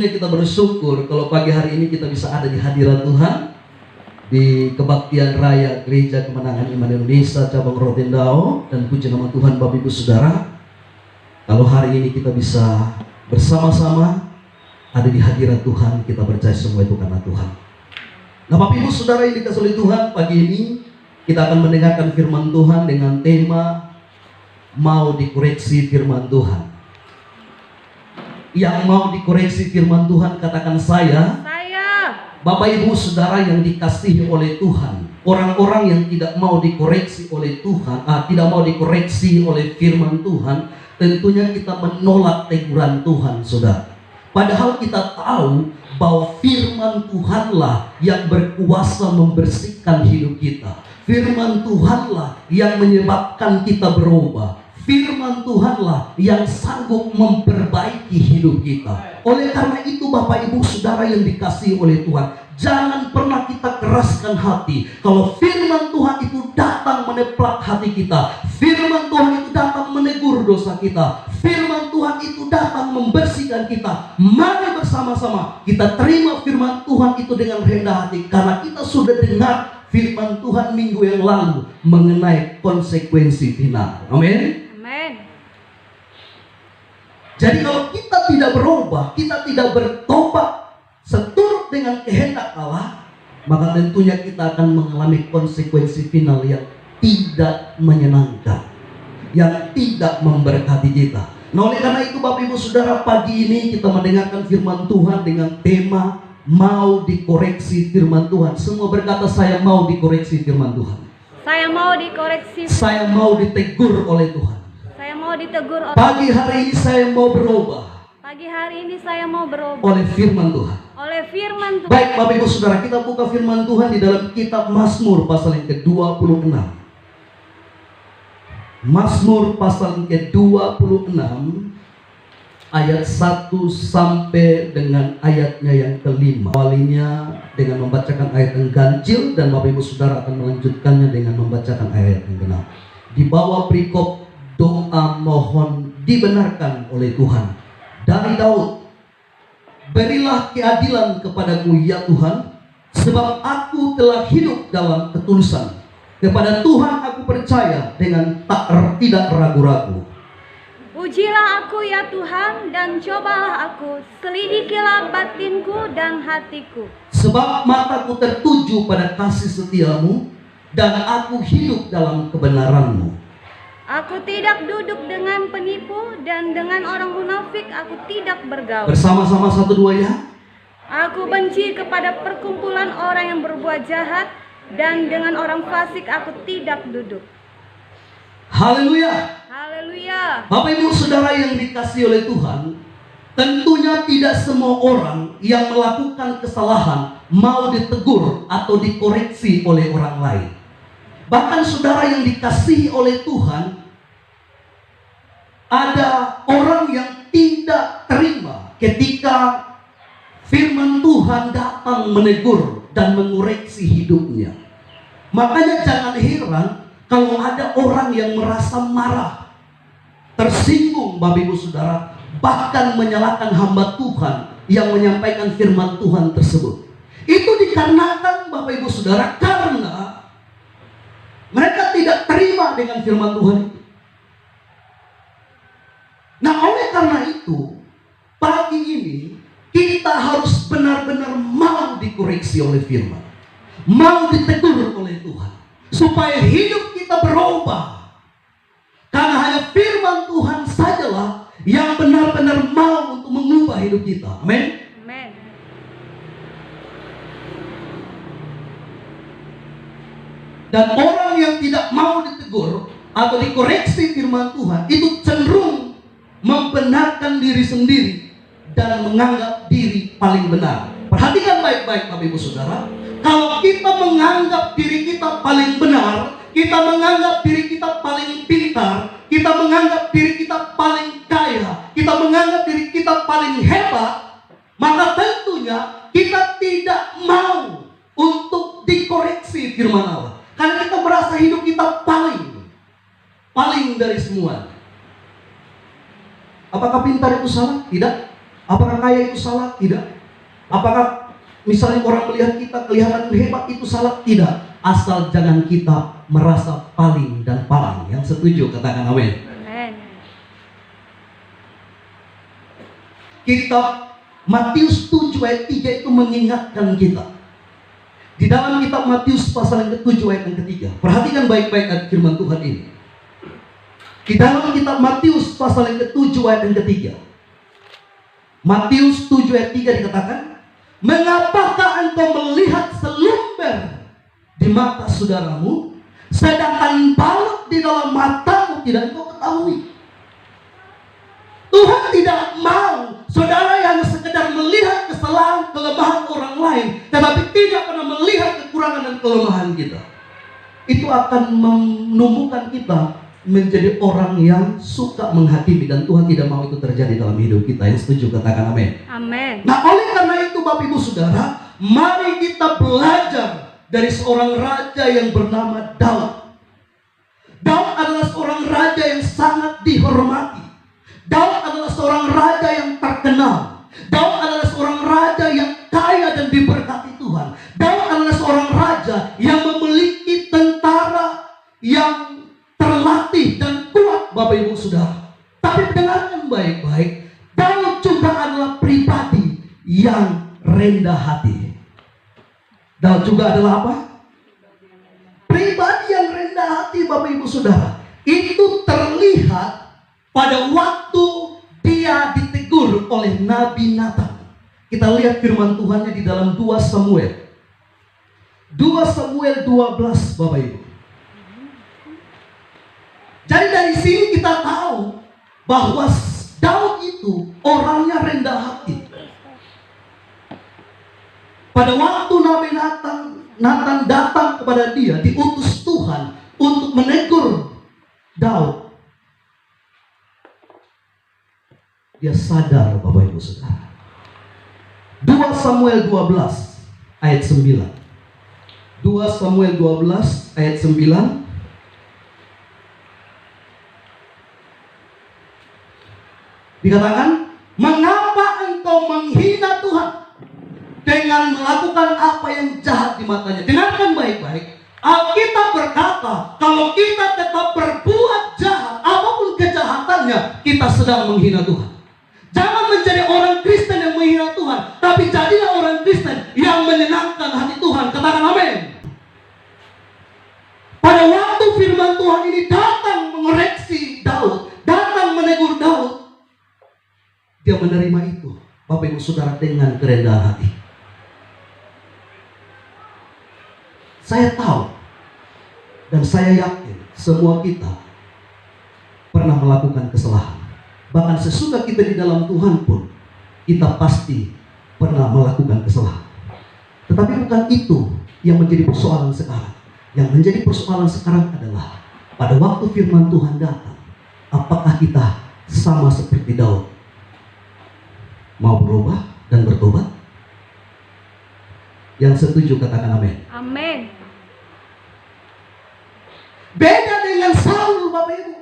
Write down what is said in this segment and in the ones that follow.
Kita bersyukur kalau pagi hari ini kita bisa ada di hadirat Tuhan di kebaktian raya Gereja Kemenangan Iman Indonesia cabang Rotendao, dan puji nama Tuhan Bapak Ibu Saudara. Kalau hari ini kita bisa bersama-sama ada di hadirat Tuhan, kita percaya semua itu karena Tuhan. Nah Bapak Ibu Saudara yang dikasihi oleh Tuhan, pagi ini kita akan mendengarkan firman Tuhan dengan tema mau dikoreksi firman Tuhan. Yang mau dikoreksi firman Tuhan katakan saya. Bapak Ibu Saudara yang dikasihi oleh Tuhan, orang-orang yang tidak mau dikoreksi oleh Tuhan, tidak mau dikoreksi oleh firman Tuhan, tentunya kita menolak teguran Tuhan, Saudara. Padahal kita tahu bahwa firman Tuhanlah yang berkuasa membersihkan hidup kita. Firman Tuhanlah yang menyebabkan kita berubah. Firman Tuhanlah yang sanggup memperbaiki hidup kita. Oleh karena itu Bapak Ibu Saudara yang dikasihi oleh Tuhan, jangan pernah kita keraskan hati. Kalau firman Tuhan itu datang meneplak hati kita, firman Tuhan itu datang menegur dosa kita, firman Tuhan itu datang membersihkan kita, mari bersama-sama kita terima firman Tuhan itu dengan rendah hati. Karena kita sudah dengar firman Tuhan minggu yang lalu mengenai konsekuensi final. Amin. Jadi kalau kita tidak berubah, kita tidak bertobat seturut dengan kehendak Allah, maka tentunya kita akan mengalami konsekuensi final yang tidak menyenangkan, yang tidak memberkati kita. Nah oleh karena itu Bapak Ibu Saudara, pagi ini kita mendengarkan firman Tuhan dengan tema mau dikoreksi firman Tuhan. Semua berkata saya mau dikoreksi firman Tuhan. Saya mau dikoreksi. Saya mau ditegur oleh Tuhan. Saya mau ditegur oleh. Pagi hari ini saya mau berubah. Pagi hari ini saya mau berubah oleh firman Tuhan. Oleh firman Tuhan. Baik Bapak Ibu Saudara, kita buka firman Tuhan di dalam kitab Mazmur pasal yang ke-26. Mazmur pasal yang ke-26 ayat 1 sampai dengan ayatnya yang ke-5. Awalnya dengan membacakan ayat yang ganjil, dan Bapak Ibu Saudara akan melanjutkannya dengan membacakan ayat yang genap. Di bawah perikop doa mohon dibenarkan oleh Tuhan dari Daud, berilah keadilan kepadaku ya Tuhan, sebab aku telah hidup dalam ketulusan. Kepada Tuhan aku percaya dengan tidak ragu-ragu. Ujilah aku ya Tuhan, dan cobalah aku, selidikilah batinku dan hatiku. Sebab mataku tertuju pada kasih setiamu, dan aku hidup dalam kebenaranmu. Aku tidak duduk dengan penipu, dan dengan orang munafik aku tidak bergaul. Bersama-sama 1, 2 ya. Aku benci kepada perkumpulan orang yang berbuat jahat, dan dengan orang fasik aku tidak duduk. Haleluya. Haleluya. Bapak Ibu Saudara yang dikasihi oleh Tuhan, tentunya tidak semua orang yang melakukan kesalahan mau ditegur atau dikoreksi oleh orang lain. Bahkan saudara yang dikasihi oleh Tuhan, ada orang yang tidak terima ketika firman Tuhan datang menegur dan mengoreksi hidupnya. Makanya jangan heran kalau ada orang yang merasa marah, tersinggung Bapak Ibu Saudara, bahkan menyalahkan hamba Tuhan yang menyampaikan firman Tuhan tersebut. Itu dikarenakan Bapak Ibu Saudara karena mereka tidak terima dengan firman Tuhan itu. Nah oleh karena itu, pagi ini kita harus benar-benar mau dikoreksi oleh firman, mau ditegur oleh Tuhan, supaya hidup kita berubah. Karena hanya firman Tuhan sajalah yang benar-benar mau untuk mengubah hidup kita. Amin. Dan orang yang tidak mau ditegur atau dikoreksi firman Tuhan itu cenderung membenarkan diri sendiri dan menganggap diri paling benar. Perhatikan baik-baik Bapak Ibu Saudara. Kalau kita menganggap diri kita paling benar, kita menganggap diri kita paling pintar, kita menganggap diri kita paling kaya, kita menganggap diri kita paling hebat, maka tentunya kita tidak mau untuk dikoreksi firman Allah. Karena kita merasa hidup kita paling dari semua. Apakah pintar itu salah? Tidak. Apakah kaya itu salah? Tidak. Apakah misalnya orang melihat kita kelihatan hebat itu salah? Tidak. Asal jangan kita merasa paling dan paling. Yang setuju katakan amin. Amen. Kitab Matius 7 ayat 3 itu mengingatkan kita. Di dalam kitab Matius pasal yang ke-7 ayat yang ketiga. Perhatikan baik-baik ayat firman Tuhan ini. Di dalam kitab Matius pasal yang ke-7 ayat yang ketiga. Matius 7 ayat 3 dikatakan, mengapakah engkau melihat selumber di mata saudaramu, sedangkan balut di dalam matamu tidak engkau ketahui? Tuhan tidak mau saudara yang sekedar melihat kesalahan, kelemahan orang lain, tetapi tidak pernah melihat kekurangan dan kelemahan kita. Itu akan menumbuhkan kita menjadi orang yang suka menghakimi, dan Tuhan tidak mau itu terjadi dalam hidup kita. Yang setuju katakan amin. Amin. Nah, oleh karena itu Bapak Ibu Saudara, mari kita belajar dari seorang raja yang bernama Daud. Daud adalah seorang raja yang sangat dihormati. Daud adalah seorang raja yang terkenal. Daud adalah seorang raja yang kaya dan diberkati Tuhan. Daud adalah seorang raja yang memiliki tentara yang terlatih dan kuat, Bapak Ibu Saudara. Tapi dengarkan baik-baik, Daud juga adalah pribadi yang rendah hati. Daud juga adalah apa? Pribadi yang rendah hati, Bapak Ibu Saudara. Itu terlihat pada waktu dia ditegur oleh Nabi Nathan. Kita lihat firman Tuhannya di dalam 2 Samuel. 2 Samuel 12, Bapak Ibu. Jadi dari sini kita tahu bahwa Daud itu orangnya rendah hati. Pada waktu Nabi Nathan datang kepada dia, diutus Tuhan untuk menegur Daud. Dia sadar, Bapak Ibu Saudara. 2 Samuel 12 ayat 9. 2 Samuel 12 ayat 9. Dikatakan, mengapa engkau menghina Tuhan dengan melakukan apa yang jahat di matanya? Dengarkan baik-baik. Alkitab berkata, kalau kita tetap berbuat jahat, apapun kejahatannya, kita sedang menghina Tuhan. Jangan menjadi orang Kristen yang menghina Tuhan, tapi jadilah orang Kristen yang menyenangkan hati Tuhan. Katakan amin. Pada waktu firman Tuhan ini datang mengoreksi Daud, datang menegur Daud, dia menerima itu, Bapak Ibu Saudara, dengan kerendahan hati. Saya tahu dan saya yakin semua kita pernah melakukan kesalahan. Bahkan sesudah kita di dalam Tuhan pun, kita pasti pernah melakukan kesalahan. Tetapi bukan itu yang menjadi persoalan sekarang. Yang menjadi persoalan sekarang adalah pada waktu firman Tuhan datang, apakah kita sama seperti Daud, mau berubah dan bertobat? Yang setuju katakan amin. Amin. Beda dengan Saul, Bapak Ibu.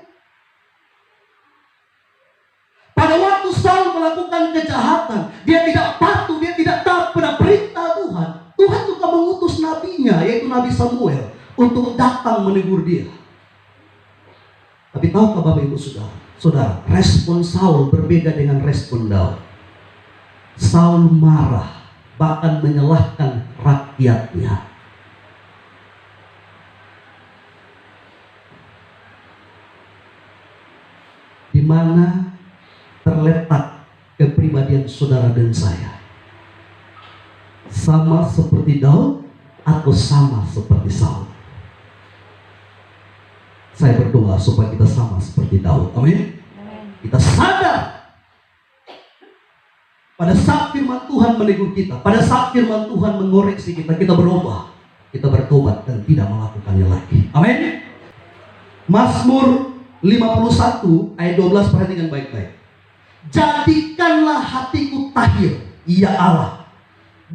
Pada waktu Saul melakukan kejahatan, dia tidak patuh, dia tidak taat pada perintah Tuhan. Tuhan juga mengutus nabinya, yaitu Nabi Samuel, untuk datang menegur dia. Tapi tahukah Bapak Ibu Saudara, respon Saul berbeda dengan respon Daud. Saul marah, bahkan menyalahkan rakyatnya. Di mana terletak kepribadian saudara dan saya? Sama seperti Daud atau sama seperti Saul? Saya berdoa supaya kita sama seperti Daud. Amin. Kita sadar pada saat firman Tuhan menegur kita, pada saat firman Tuhan mengoreksi kita, kita berubah, kita bertobat dan tidak melakukannya lagi. Amin. Mazmur 51 ayat 12, perhatikan baik-baik. Jadikanlah hatiku tahir, ya Allah,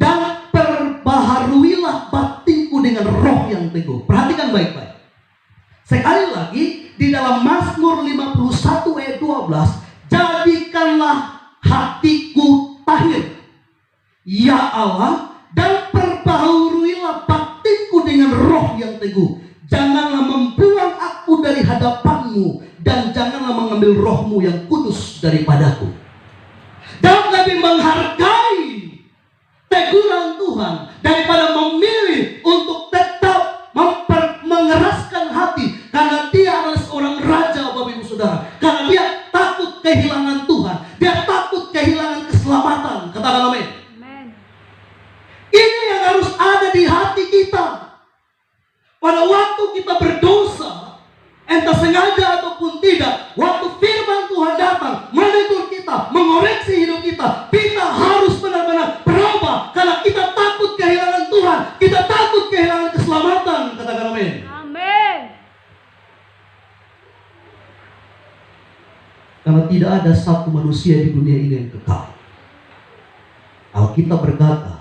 dan perbaharuilah batinku dengan roh yang teguh. Perhatikan baik-baik. Sekali lagi, di dalam Mazmur 51 ayat 12, jadikanlah hatiku tahir. Ya Allah, dan perbaharuilah baktiku dengan roh yang teguh. Janganlah membuang aku dari hadapanmu, dan janganlah mengambil rohmu yang kudus daripadaku. Daud lebih menghargai teguran Tuhan daripada memilih untuk tetap mengeraskan hati, karena dia adalah seorang raja, Bapak Ibu Saudara. Karena dia takut kehilangan Tuhan, dia takut kehilangan keselamatan. Katakan amin. Ini yang harus ada di hati kita. Pada waktu kita berdosa, entah sengaja ataupun tidak, waktu firman Tuhan datang menegur kita, mengoreksi hidup kita, kita harus benar-benar berubah, karena kita takut kehilangan Tuhan, kita takut kehilangan keselamatan. Katakan amin. Amin. Karena tidak ada satu manusia di dunia ini yang kekal. Alkitab berkata,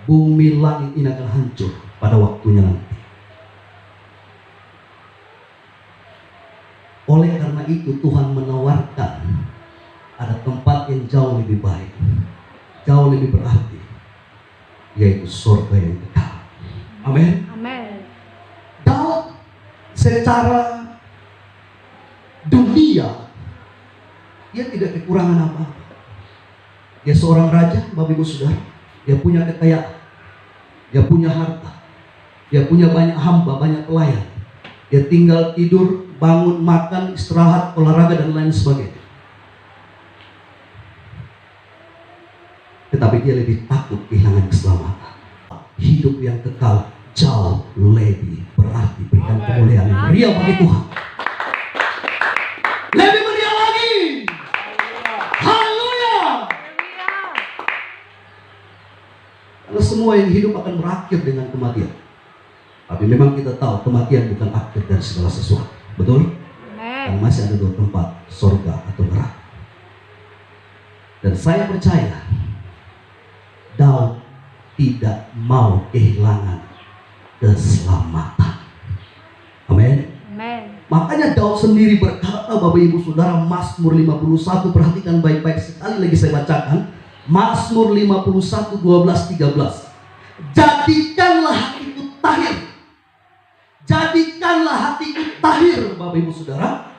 bumi langit ini akan hancur pada waktunya nanti. Oleh karena itu Tuhan menawarkan ada tempat yang jauh lebih baik, jauh lebih berarti, yaitu surga yang kekal. Amin. Amin. Daud secara dunia dia tidak kekurangan apa-apa. Dia seorang raja, Bapak Ibu Saudara. Dia punya kekayaan, dia punya harta, dia punya banyak hamba, banyak pelayan. Dia tinggal tidur, bangun, makan, istirahat, olahraga, dan lain sebagainya. Tetapi dia lebih takut kehilangan keselamatan. Hidup yang kekal jauh lebih berarti. Berikan kemuliaan yang meriah bagi Tuhan. Lebih meriah lagi. Haleluya. Karena semua yang hidup akan berakhir dengan kematian. Tapi memang kita tahu kematian bukan akhir dari segala sesuatu. Betul? Dan masih ada dua tempat, surga atau neraka. Dan saya percaya Daud tidak mau kehilangan keselamatan. Amin. Makanya Daud sendiri berkata, Bapak Ibu Saudara, Mazmur 51, perhatikan baik-baik, sekali lagi saya bacakan. Mazmur 51, 12, 13. Jadikanlah hatiku tahir. Jadikanlah hatiku tahir, Bapak Ibu Saudara.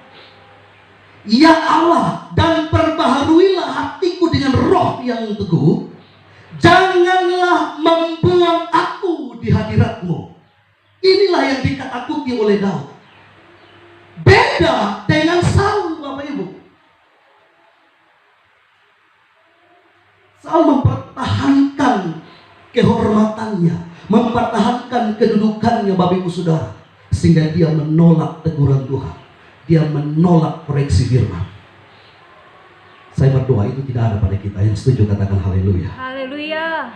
Ya Allah, dan perbaharuilah hatiku dengan roh yang teguh. Janganlah membuang aku di hadirat-Mu. Inilah yang dikatakuti oleh Daud. Beda dengan Saul, Bapak Ibu. Saul mempertahankan kehormatannya, mempertahankan kedudukannya, Bapak Ibu Saudara, sehingga dia menolak teguran Tuhan, dia menolak koreksi firman. Saya berdoa itu tidak ada pada kita. Yang setuju katakan haleluya. Haleluya.